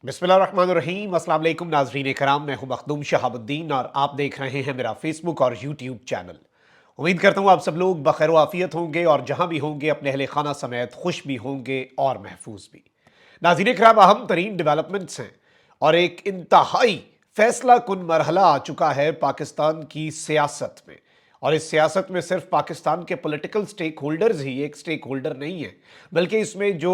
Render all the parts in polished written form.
बिस्मिल्लाहिर्रहमानिर्रहीम। अस्सलाम वालेकुम नाज़रीन कराम, मैं हूं मखदूम शहाबुद्दीन और आप देख रहे हैं मेरा फेसबुक और यूट्यूब चैनल। उम्मीद करता हूं आप सब लोग बखैर आफियत होंगे और जहां भी होंगे अपने अहले खाना समेत खुश भी होंगे और महफूज भी। नाज़रीन कराम, अहम तरीन डेवलपमेंट्स हैं और एक इंतहाई फैसला कुन मरहला आ चुका है पाकिस्तान की सियासत में। और इस सियासत में सिर्फ पाकिस्तान के पॉलिटिकल स्टेक होल्डर्स ही एक स्टेक होल्डर नहीं है, बल्कि इसमें जो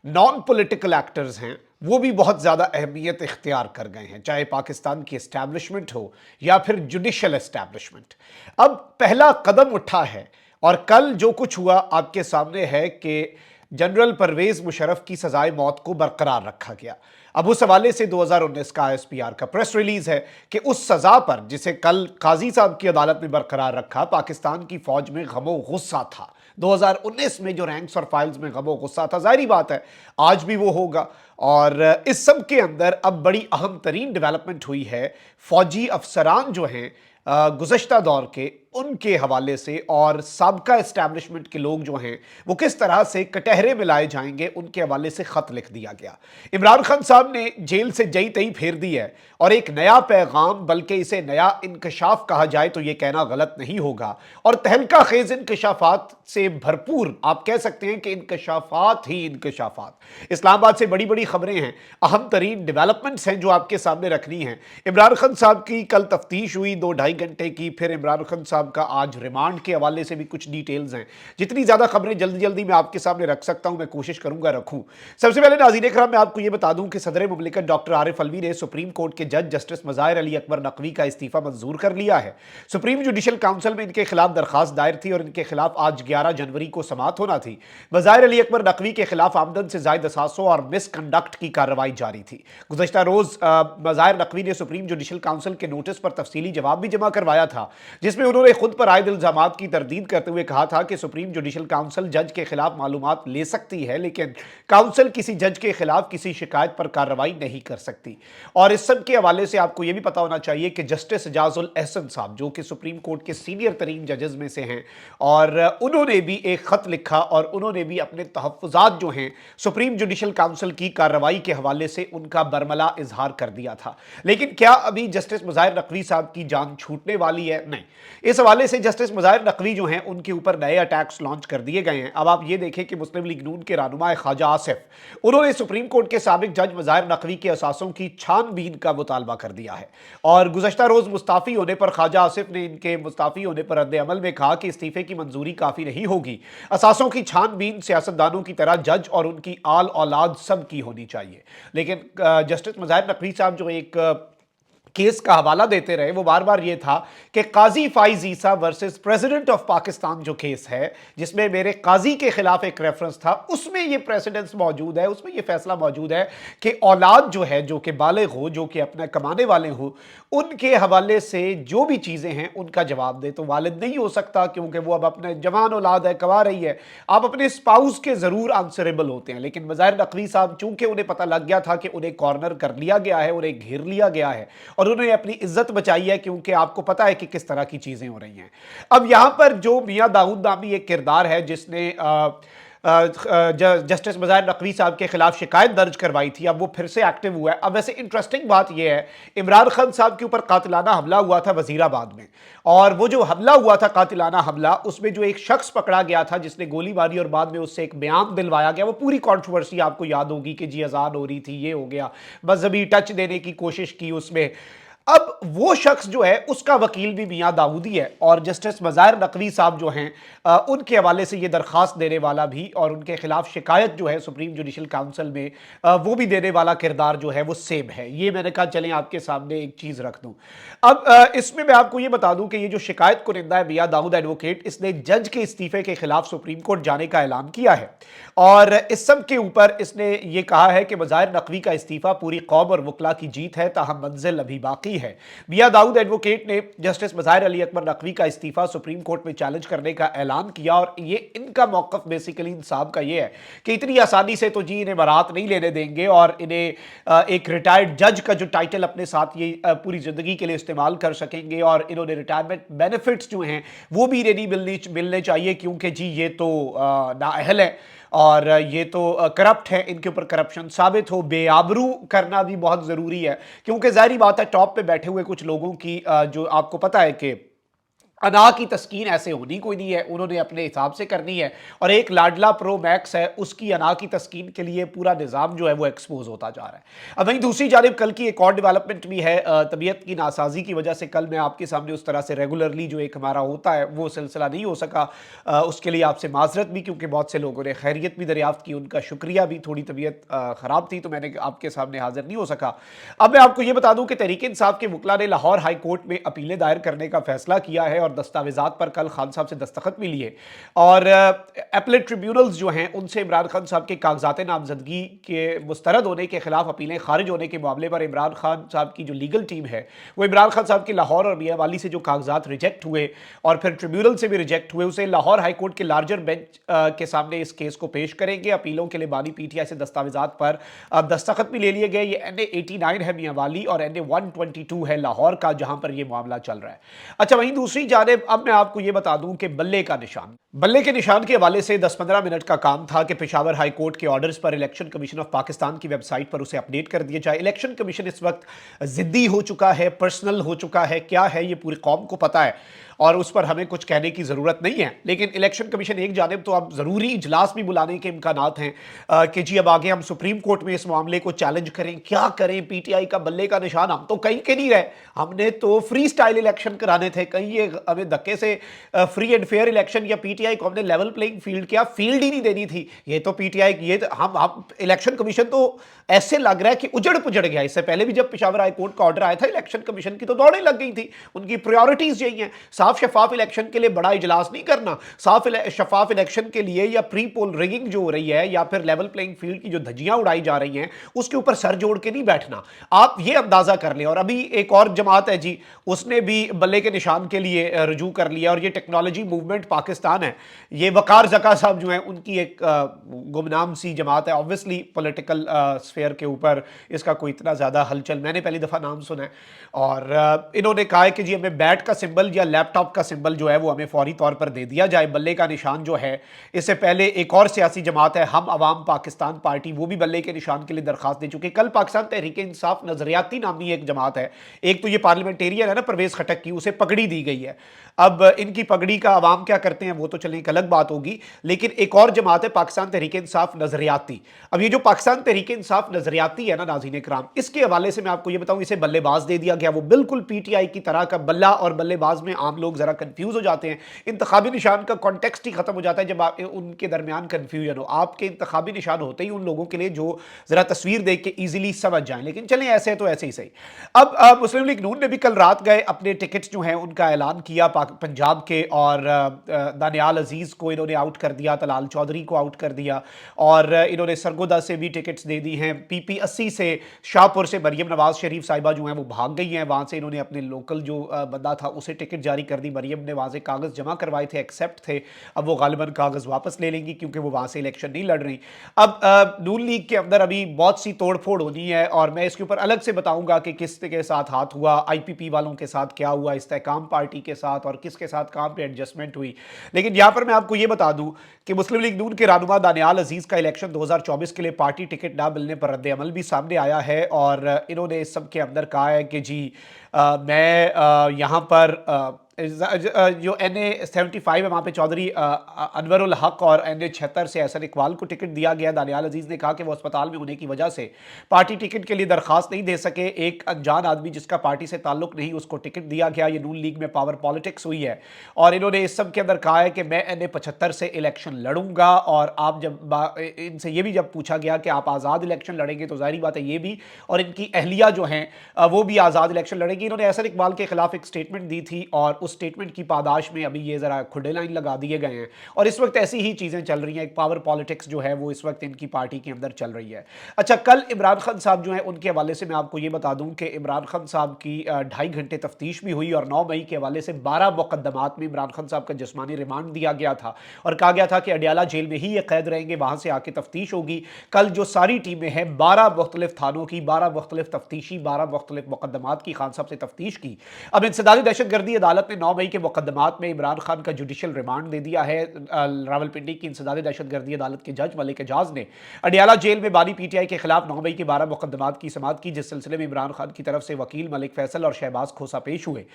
नॉन पॉलिटिकल एक्टर्स हैं वो भी बहुत ज़्यादा अहमियत इख्तियार कर गए हैं, चाहे पाकिस्तान की एस्टैब्लिशमेंट हो या फिर जुडिशल एस्टैब्लिशमेंट। अब पहला कदम उठा है और कल जो कुछ हुआ आपके सामने है कि जनरल परवेज मुशर्रफ की सजाए मौत को बरकरार रखा गया। अब उस हवाले से 2019 का ISPR का प्रेस रिलीज है कि उस सजा पर जिसे कल काजी साहब की अदालत में बरकरार रखा, पाकिस्तान की फौज में गमो गुस्सा था। 2019 में जो रैंक्स और फाइल्स में गमो गुस्सा था, जाहिर बात है आज भी वो होगा। और इस सब के अंदर अब बड़ी अहम तरीन डेवलपमेंट हुई है फौजी अफसरान जो हैं गुज़श्ता दौर के, उनके हवाले से, और साबका इस्टेब्लिशमेंट के लोग जो हैं वो किस तरह से कटहरे में लाए जाएंगे, उनके हवाले से ख़त लिख दिया गया। इमरान खान साहब ने जेल से जई तई फेर दी है और एक नया पैगाम, बल्कि इसे नया इंकशाफ कहा जाए तो ये कहना गलत नहीं होगा, और तहलका खेज इंकशाफात से भरपूर, आप कह सकते हैं कि इंकशाफात ही इंकशाफात। इस्लामाबाद से बड़ी बड़ी खबरें हैं, अहम तरीन डेवलपमेंट्स हैं जो आपके सामने रखनी है। इमरान खान साहब की कल तफ्तीश हुई 2-2.5 घंटे की, फिर इमरान खान साहब का आज रिमांड के हवाले से भी कुछ डिटेल्स हैं। जितनी ज्यादा खबरें जल्दी जल्दी मैं आपके सामने रख सकता हूं मैं कोशिश करूंगा रखूं। सबसे पहले नाज़रीन इकराम, मैं आपको यह बता दूं कि सदर मुमलिकत डॉक्टर आरिफ अलवी ने सुप्रीम कोर्ट के जज जस्टिस मज़ाहिर अली अकबर नकवी का इस्तीफा मंजूर कर लिया है। सुप्रीम जुडिशल काउंसिल में इनके खिलाफ दरखास्त दायर थी और इनके खिलाफ आज 11 जनवरी को समाअत होना थी। मज़ाहिर अली अकबर नकवी के खिलाफ आमदन से जायद असासों और मिसकंडक्ट की कार्रवाई जारी थी। गुज़श्ता रोज मज़ाहिर नकवी ने सुप्रीम जुडिशल काउंसिल के नोटिस पर तफसीली जवाब भी जमा करवाया था, जिसमें उन्होंने खुद पर आयद इल्जामात की तरदीद करते हुए कहा था कि सुप्रीम जुडिशल काउंसिल जज के खिलाफ मालूमात ले सकती है, लेकिन काउंसिल किसी जज के खिलाफ किसी शिकायत पर कार्रवाई नहीं कर सकती। और इस सब के हवाले से आपको यह भी पता होना चाहिए कि जस्टिस एजाजुल एहसन साहब, जो कि सुप्रीम कोर्ट के सीनियर तरीन जजेस में से हैं, और उन्होंने भी एक खत लिखा और उन्होंने भी अपने तहफ़्फ़ुज़ात जो हैं सुप्रीम जुडिशल काउंसिल की कार्रवाई के हवाले से उनका बरमला इजहार कर दिया था। लेकिन क्या अभी जस्टिस मज़ाहिर नकवी साहब की जान छूटने वाली है? नहीं। इस हवाले से जस्टिस मज़ाहिर नकवी जो हैं उनके ऊपर नए अटैक्स लॉन्च कर दिए गए हैं। अब आप ये देखें कि मुस्लिम लीग नून के रहनुमा ख्वाजा आसिफ, उन्होंने सुप्रीम कोर्ट के साबिक जज मज़ाहिर नकवी के असासों की छानबीन का मुतालबा कर दिया है। और गुज़श्ता रोज मुस्ताफ़ी होने पर ख्वाजा आसिफ ने इनके मुस्ताफ़ी होने पर रद्द अमल में कहा कि इस्तीफे की मंजूरी काफ़ी नहीं होगी, असासों की छानबीन सियासतदानों की तरह जज और उनकी आल औलाद सब की होनी चाहिए। लेकिन जस्टिस मज़ाहिर नकवी साहब जो एक केस का हवाला देते रहे, वो बार बार ये था कि काजी फाइज ईसा वर्सेस प्रेसिडेंट ऑफ पाकिस्तान जो केस है, जिसमें मेरे काजी के खिलाफ एक रेफरेंस था, उसमें ये प्रेसिडेंस मौजूद है, उसमें ये फैसला मौजूद है कि औलाद जो है, जो कि बालिग हो, जो कि अपना कमाने वाले हो, उनके हवाले से जो भी चीज़ें हैं उनका जवाब दे। तो वालिद नहीं हो सकता क्योंकि वो अब अपने जवान औलाद है, कमा रही है। आप अपने स्पाउस के ज़रूर आंसरेबल होते हैं, लेकिन मज़ाहिर नकवी साहब चूंकि उन्हें पता लग गया था कि उन्हें कॉर्नर कर लिया गया है, उन्हें घेर लिया गया है और उन्होंने अपनी इज्जत बचाई है, क्योंकि आपको पता है कि किस तरह की चीजें हो रही हैं। अब यहां पर जो मियां दाऊद नामी एक किरदार है जिसने जस्टिस मज़ाहिर नकवी साहब के खिलाफ शिकायत दर्ज करवाई थी, अब वो फिर से एक्टिव हुआ है। अब वैसे इंटरेस्टिंग बात यह है, इमरान खान साहब के ऊपर कातिलाना हमला हुआ था वजीराबाद में, और वो जो हमला हुआ था कातिलाना हमला, उसमें जो एक शख्स पकड़ा गया था जिसने गोली मारी और बाद में उससे एक बयान दिलवाया गया, वो पूरी कंट्रोवर्सी आपको याद होगी कि जी अजान हो रही थी, ये हो गया, मजहबी टच देने की कोशिश की उसमें। अब वो शख्स जो है उसका वकील भी मियां दाऊदी है और जस्टिस मज़ाहिर नकवी साहब जो हैं उनके हवाले से ये दरखास्त देने वाला भी और उनके खिलाफ शिकायत जो है सुप्रीम जुडिशल काउंसिल में वो भी देने वाला किरदार जो है वो सेम है। ये मैंने कहा चलें आपके सामने एक चीज़ रख दूं। अब इसमें मैं आपको ये बता दूं कि ये जो शिकायत कुनिंदा है मियां दाऊद एडवोकेट, इसने जज के इस्तीफे के खिलाफ सुप्रीम कोर्ट जाने का ऐलान किया है और इस सब के ऊपर इसने ये कहा है कि मज़ाहिर नकवी का इस्तीफा पूरी कौम और वकला की जीत है, ताहम मंजिल अभी बाकी है। मियां दाऊद एडवोकेट ने जस्टिस मज़ाहिर अली अकबर नकवी का इस्तीफा सुप्रीम कोर्ट में चैलेंज करने का ऐलान किया और ये इनका मौक़िफ़ बेसिकली इन साहब का ये है कि इतनी आसानी से तो जी इन्हें बरात नहीं लेने देंगे और इन्हें एक रिटायर्ड जज का जो टाइटल अपने साथ ये पूरी ज़िंदगी के लिए इस्तेमाल कर सकेंगे और इन्होंने रिटायरमेंट बेनिफिट्स जो हैं वो भी इन्हें नहीं मिलने चाहिए, क्योंकि जी ये तो नाअहल है اور یہ تو کرپٹ ہے، ان کے اوپر کرپشن ثابت ہو، بے آبرو کرنا بھی بہت ضروری ہے، کیونکہ ظاہری بات ہے ٹاپ پہ بیٹھے ہوئے کچھ لوگوں کی جو آپ کو پتہ ہے کہ انا کی تسکین ایسے ہونی کوئی نہیں ہے، انہوں نے اپنے حساب سے کرنی ہے، اور ایک لاڈلا پرو میکس ہے، اس کی انا کی تسکین کے لیے پورا نظام جو ہے وہ ایکسپوز ہوتا جا رہا ہے۔ اب وہیں دوسری جانب کل کی ایک اور ڈیولپمنٹ بھی ہے، طبیعت کی ناسازی کی وجہ سے کل میں آپ کے سامنے اس طرح سے ریگولرلی جو ایک ہمارا ہوتا ہے وہ سلسلہ نہیں ہو سکا، اس کے لیے آپ سے معذرت بھی، کیونکہ بہت سے لوگوں نے خیریت بھی دریافت کی، ان کا شکریہ بھی، تھوڑی طبیعت خراب تھی تو میں نے آپ کے سامنے حاضر نہیں ہو سکا۔ اب میں آپ کو یہ بتا دوں کہ تحریک انصاف کے وکلاء نے لاہور ہائی کورٹ میں اپیلیں دائر کرنے کا فیصلہ کیا ہے اور دستاویزات پر کل خان صاحب سے دستخط بھی لیے، اور اپیلیٹ ٹریبیونلز جو ہیں ان سے عمران خان صاحب کے کاغذات نامزدگی کے مسترد ہونے کے خلاف اپیلیں خارج ہونے کے معاملے پر عمران خان صاحب کی جو لیگل ٹیم ہے وہ عمران خان صاحب کے لاہور اور میاں والی سے جو کاغذات ریجیکٹ ہوئے اور پھر ٹریبیونل سے بھی ریجیکٹ ہوئے، اسے لاہور ہائی کورٹ کے لارجر بینچ کے سامنے اس کیس کو پیش کریں گے۔ اپیلوں کے لیے بانی پی ٹی آئی سے دستاویزات پر دستخط بھی لے لیے گئے۔ یہ این اے 89 ہے میاں والی اور این اے 122 ہے لاہور کا، جہاں پر یہ معاملہ چل رہا ہے۔ اچھا وہیں دوسری جانب اب میں آپ کو یہ بتا دوں کہ بلے کا نشان، بلے کے نشان کے حوالے سے 10-15 منٹ کا کام تھا کہ پشاور ہائی کورٹ کے orders per election commission of Pakistan کی ویب سائٹ پر اسے اپڈیٹ کر دیا جائے۔ الیکشن کمیشن اس وقت ضدی ہو چکا ہے، پرسنل ہو چکا ہے، کیا ہے یہ پوری قوم کو پتا ہے اور اس پر ہمیں کچھ کہنے کی ضرورت نہیں ہے، لیکن الیکشن کمیشن ایک جانب تو اب ضروری اجلاس بھی بلانے کے امکانات ہیں کہ جی اب آگے ہم سپریم کورٹ میں اس معاملے کو چیلنج کریں، کیا کریں، پی ٹی آئی کا بلے کا نشان، ہم تو کہیں کے نہیں رہے، ہم نے تو فری سٹائل الیکشن کرانے تھے، کہیں یہ ہمیں دھکے سے فری اینڈ فیئر الیکشن، یا پی ٹی آئی کو ہم نے لیول پلینگ فیلڈ کیا فیلڈ ہی نہیں دینی تھی، یہ تو پی ٹی آئی یہ ہم الیکشن کمیشن تو ایسے لگ رہا ہے کہ اجڑ پجڑ گیا۔ اس سے پہلے بھی جب پشاور ہائی کورٹ کا آرڈر آیا تھا الیکشن کمیشن کی تو دوڑیں لگ گئی تھی، ان کی پریورٹیز یہی ہیں، صاف شفاف الیکشن کے لیے بڑا اجلاس نہیں کرنا، صاف شفاف الیکشن کے لیے یا پری پول ریگنگ جو ہو رہی ہے یا پھر لیول پلینگ فیلڈ کی جو دھجیاں اڑائی جا رہی ہیں اس کے اوپر سر جوڑ کے نہیں بیٹھنا۔ آپ یہ اندازہ کر لیں، اور ابھی ایک اور جماعت ہے جی، اس نے بھی بلے کے نشان کے لیے رجوع کر لیا، اور یہ ٹیکنالوجی موومنٹ پاکستان ہے، یہ وقار زکا صاحب جو ہیں ان کی ایک گمنام سی جماعت ہے، obviously پولیٹیکل سفیر کے اوپر اس کا کوئی اتنا زیادہ ہلچل، میں نے پہلی دفعہ نام سنا ہے، اور انہوں نے کہا ہے کہ جی ہمیں بیٹ کا سمبل یا لیپ ٹاپ کا سمبل جو ہے وہ ہمیں فوری طور پر دے دیا جائے، بلے کا نشان جو ہے۔ اس سے پہلے ایک اور سیاسی جماعت ہے ہم عوام پاکستان پارٹی، وہ بھی بلے کے نشان کے لیے درخواست دے چکی۔ کل پاکستان تحریک انصاف نظریاتی نامی ایک جماعت ہے، ایک تو یہ پارلیمنٹیرین ہے نا پرویز خٹک کی، اسے پگڑی دی گئی ہے، اب ان کی پگڑی کا عوام کیا کرتے ہیں وہ تو چلیں ایک الگ بات ہوگی، لیکن ایک اور جماعت ہے پاکستان تحریک انصاف نظریاتی۔ اب یہ جو پاکستان تحریک انصاف نظریاتی ہے نا ناظرین کرام، اس کے حوالے سے میں آپ کو یہ بتاؤں اسے بلے باز دے دیا گیا، وہ بالکل پی ٹی آئی کی طرح کا بلہ، اور بلے باز میں عام لوگ ذرا کنفیوز ہو جاتے ہیں، انتخابی نشان کا کانٹیکسٹ ہی ختم ہو جاتا ہے جب ان کے درمیان کنفیوژن ہو۔ آپ کے انتخابی نشان ہوتے ہی ان لوگوں کے لیے جو ذرا تصویر دیکھ کے ایزیلی سمجھ جائیں، لیکن چلیں ایسے ہے تو ایسے ہی صحیح۔ اب مسلم لیگ نون نے بھی کل رات گئے اپنے ٹکٹس جو ہیں ان کا اعلان کیا، پنجاب کے، اور دانیال عزیز کو انہوں نے آؤٹ کر دیا، طلال چودھری کو آؤٹ کر دیا، اور انہوں نے سرگودا سے بھی ٹکٹس دے دی ہیں، پی پی 80 سے شاہپور سے مریم نواز شریف صاحبہ جو ہیں وہ بھاگ گئی ہیں، وہاں سے انہوں نے اپنے لوکل جو بندہ تھا اسے ٹکٹ جاری کر دی، مریم نے وہاں سے کاغذ جمع کروائے تھے، ایکسیپٹ تھے، اب وہ غالباً کاغذ واپس لے لیں گی کیونکہ وہ وہاں سے الیکشن نہیں لڑ رہی۔ اب نون لیگ کے اندر ابھی بہت سی توڑ پھوڑ ہونی ہے، اور میں اس کے اوپر الگ سے بتاؤں گا کہ کس کے ساتھ ہاتھ ہوا، آئی پی پی والوں کے ساتھ کیا ہوا، استحکام پارٹی کے ساتھ، اور کس کے ساتھ کہاں پہ ایڈجسٹمنٹ ہوئی، لیکن یہاں پر میں آپ کو یہ بتا دوں کہ مسلم لیگ نون کے رہنما دانیال عزیز کا الیکشن 2024 کے لیے پارٹی ٹکٹ نہ ملنے پر رد عمل بھی سامنے آیا ہے، اور انہوں نے اس سب کے اندر کہا ہے کہ جی میں یہاں پر جو این اے 75 ہے وہاں پہ چودھری انور الحق اور این اے 76 سے احسن اقبال کو ٹکٹ دیا گیا۔ دانیال عزیز نے کہا کہ وہ اسپتال میں ہونے کی وجہ سے پارٹی ٹکٹ کے لیے درخواست نہیں دے سکے، ایک انجان آدمی جس کا پارٹی سے تعلق نہیں اس کو ٹکٹ دیا گیا، یہ نون لیگ میں پاور پالیٹکس ہوئی ہے، اور انہوں نے اس سب کے اندر کہا ہے کہ میں این اے 75 سے الیکشن لڑوں گا، اور آپ جب ان سے یہ بھی جب پوچھا گیا کہ آپ آزاد الیکشن لڑیں گے تو ظاہری بات ہے یہ بھی اور ان کی اہلیہ جو ہیں وہ بھی آزاد الیکشن لڑیں گی۔ انہوں نے احسن اقبال کے خلاف ایک سٹیٹمنٹ دی تھی، اور اس سٹیٹمنٹ کی پاداش میں ابھی یہ ذرا کھڈے لائن لگا دیے گئے ہیں، اور اس وقت ایسی ہی چیزیں چل رہی ہیں، ایک پاور پالیٹکس جو ہے وہ اس وقت ان کی پارٹی کے اندر چل رہی ہے۔ اچھا کل عمران خان صاحب جو ہیں ان کے حوالے سے میں آپ کو یہ بتا دوں کہ عمران خان صاحب کی 2.5 گھنٹے تفتیش بھی ہوئی، اور 9 مئی کے حوالے سے 12 مقدمات میں عمران خان صاحب کا جسمانی ریمانڈ دیا گیا تھا، اور کہا گیا تھا کہ اڈیالہ جیل میں ہی یہ قید رہیں گے، وہاں سے آ کے تفتیش ہوگی۔ کل جو ساری ٹیمیں ہیں 12 مختلف تھانوں کی، 12 مختلف تفتیشی، 12 مختلف مقدمات کی خان صاحب سے تفتیش کی۔ اب انسدادی دہشت گردی عدالت نے ने 9 मई के मुकदमात में इमरान खान का जुडिशल रिमांड दे दिया है। रावलपिंडी की इंसदाद दहशतगर्दी अदालत के जज मलिक एजाज ने अडियाला जेल में बानी पीटीआई के खिलाफ 9 मई के 12 मुकदमात की समाअत की, जिस सिलसिले में इमरान खान की तरफ से वकील मलिक फैसल और शहबाज खोसा पेश हुए।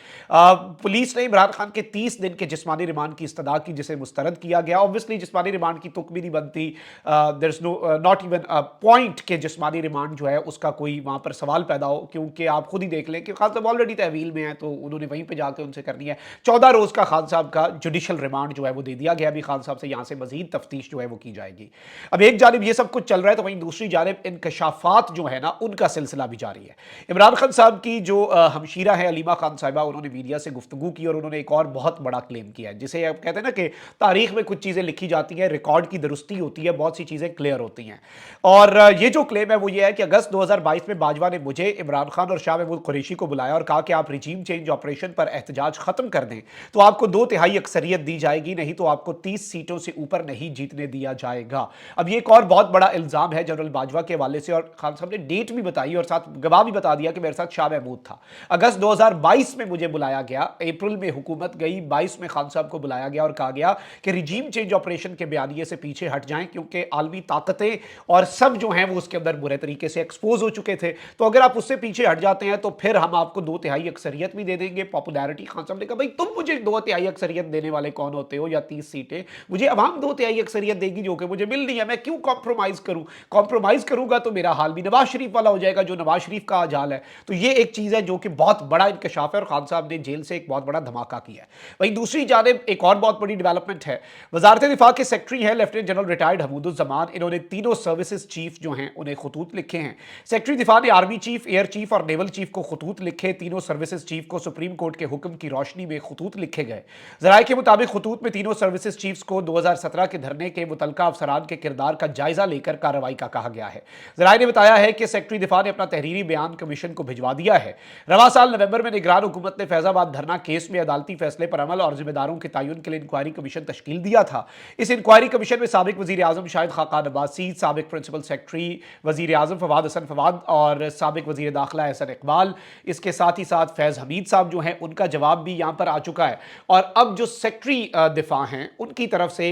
पुलिस ने इमरान खान के 30 दिन के जिस्मानी रिमांड की इस्तदा की, जिसे मुस्तरद किया गया। ऑब्वियसली जिस्मानी रिमांड की तुक भी नहीं बनती, there is no not even point के जिस्मानी रिमांड जो है उसका कोई वहां पर सवाल पैदा हो, क्योंकि आप खुद ही देख लें कि खान साहब ऑलरेडी तहवील में है, तो उन्होंने वहीं पे जाकर उनसे करनी है। 14 रोज का खान साहब का जुडिशल रिमांड जो है वो दे दिया गया। अभी खान साहब से यहां से मजीद तफ्तीश जो है वो की जाएगी। अब एक जानिब ये सब कुछ चल रहा है, तो वहीं दूसरी जानिब इंकशाफात जो है ना उनका सिलसिला भी जारी है। इमरान खान साहब की जो हमशीरा है अलीमा खान साहिबा, उन्होंने मीडिया से गुफ्तगू की और उन्होंने एक और बहुत बड़ा क्लेम किया है, जिसे आप कहते हैं ना कि तारीख में कुछ चीजें लिखी जाती हैं, रिकॉर्ड की दुरुस्ती होती है, बहुत सी चीजें क्लियर होती हैं। और ये जो क्लेम है वो ये है कि अगस्त 2022 में बाजवा ने मुझे, इमरान खान और शाह महमूद कुरैशी को बुलाया और कहा कि आप रिजीम चेंज ऑपरेशन पर एहतजाज खत्म कर दें तो आपको 2/3 अक्सरियत दी जाएगी, नहीं तो आपको 30 सीटों से ऊपर नहीं जीतने दिया जाएगा। अब ये एक और बहुत बड़ा इल्जाम है जनरल बाजवा के हवाले से, और खान साहब ने डेट भी बताई और साथ गवाह भी बता दिया कि मेरे साथ शाह महमूद था। अगस्त 2022 में मुझे बुलाया गया, अप्रैल में हुकूमत गई, 22 में खान साहब को बुलाया गया और कहा गया कि रिजीम चेंज ऑपरेशन के बयानिए से पीछे हट जाएं, क्योंकि आलमी ताकतें और सब जो हैं वो उसके अंदर बुरे तरीके से एक्सपोज हो चुके थे। तो अगर आप उससे पीछे हट जाते हैं तो फिर हम आपको 2/3 अक्सरियत भी दे देंगे, पॉपुलैरिटी। खान साहब ने कहा भाई तुम मुझे 2/3 अक्सरियत देने वाले कौन होते हो, या 30 सीटें मुझे अवाम 2/3 अक्सरियत देगी जो कि मुझे मिलनी है, मैं क्यों कॉम्प्रोमाइज करूं? कॉम्प्रोमाइज करूंगा तो मेरा हाल भी नवाज शरीफ वाला हो जाएगा जो नवाज शरीफ का आज हाल है। तो ये एक चीज है जो कि बहुत बड़ा इंकशाफ है और खान साहब ने जेल से एक बहुत बड़ा धमाका किया है। वहीं दूसरी जानिब एक और बहुत बड़ी डेवलपमेंट है, वजारत दिफा के सेक्रेटरी है लेफ्टिनेंट जनरल रिटायर्ड हमूदुज़्ज़मान, इन्होंने तीनों सर्विसेज चीफ जो हैं उन्हें खतूत लिखे हैं। सेक्रेटरी दिफा ने आर्मी चीफ, एयर चीफ और नेवल चीफ को खतूत लिखे। तीनों सर्विसेज चीफ को सुप्रीम कोर्ट के हुक्म की रोशनी में खतूत लिखे गए। जराये के मुताबिक खतूत में तीनों सर्विसेज चीफ्स को 2017 के धरने के मुतलका अफसरान के किरदार का जायजा लेकर कार्रवाई का कहा गया है। जराये ने बताया है कि सेक्रेटरी दिफा ने अपना तहरीरी बयान कमीशन को भिजवा दिया है। रवा साल नवंबर में निगरान हुकूमत ने फैजाबाद धरना केस में अदालती फैसले पर अमल और जिम्मेदारों के तयन के लिए इंक्वायरी कमीशन तश्कील दिया था। इस इंक्वायरी कमीशन में साबिक वजीर आजम शाहिद खाकान अब्बासी, साबिक प्रिंसिपल सेक्रेटरी वजीर आजम फवाद हसन फवाद और साबिक वजीर दाखिला एहसन इकबाल, इसके साथ ही साथ फैज हमीद साहब जो हैं उनका जवाब भी यहाँ पर आ चुका है। और अब जो सेक्रेटरी दिफा हैं उनकी तरफ से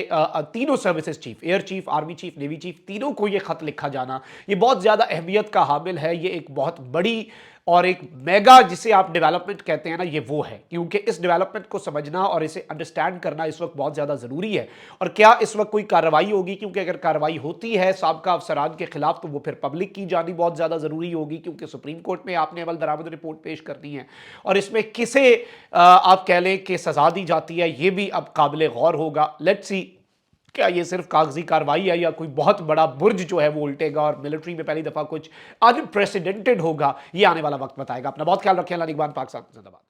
तीनों services chief, air chief, army chief, navy chief, तीनों को ये खत लिखा जाना ये बहुत ज्यादा अहमियत का हामिल है। ये एक बहुत बड़ी और एक मेगा जिसे आप डेवलपमेंट कहते हैं ना, ये वो है, क्योंकि इस डेवलपमेंट को समझना और इसे अंडरस्टैंड करना इस वक्त बहुत ज़्यादा ज़रूरी है। और क्या इस वक्त कोई कार्रवाई होगी, क्योंकि अगर कार्रवाई होती है साबका अफसरान के खिलाफ तो वो फिर पब्लिक की जानी बहुत ज़्यादा ज़रूरी होगी, क्योंकि सुप्रीम कोर्ट में आपने अमल दरामद रिपोर्ट पेश करनी है और इसमें किसे आप कह लें कि सज़ा दी जाती है, ये भी अब काबिल गौर होगा। लेट्स सी क्या ये सिर्फ कागजी कार्रवाई है या कोई बहुत बड़ा बुर्ज जो है वो उल्टेगा और मिलिट्री में पहली दफा कुछ अनप्रेसिडेंटेड होगा, ये आने वाला वक्त बताएगा। अपना बहुत ख्याल रखें। अल्लाह निगहबान, पाक साथ जिंदाबाद।